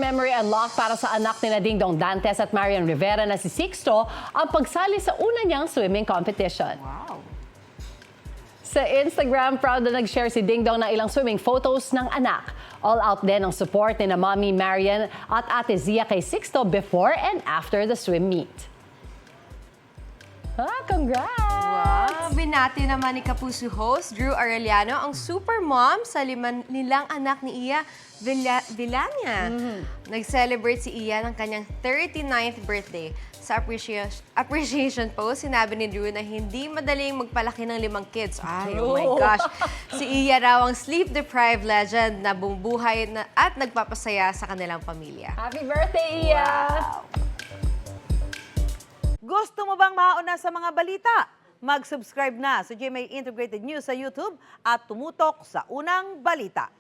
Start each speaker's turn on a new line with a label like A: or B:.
A: memory unlock para sa anak ni Ding Dong Dantes at Marian Rivera na si Sixto ang pagsali sa una niyang swimming competition.
B: Wow.
A: Sa Instagram, proud na nag-share si Ding Dong ng ilang swimming photos ng anak. All out din ang support ni na Mommy Marian at Ate Zia kay Sixto before and after the swim meet. Congrats!
B: Wow! Binati naman ni Kapuso host Drew Arellano ang super mom sa nilang anak ni Iya Villania. Nag-celebrate si Iya ng kanyang 39th birthday. Sa appreciation post, sinabi ni Drew na hindi madaling magpalaki ng 5 kids. Ay, oh my gosh! Si Iya raw ang sleep-deprived legend na bumubuhay at nagpapasaya sa kanilang pamilya.
A: Happy birthday, Iya!
B: Wow!
C: Gusto mo bang mauna sa mga balita? Mag-subscribe na sa GMA Integrated News sa YouTube at tumutok sa Unang Balita.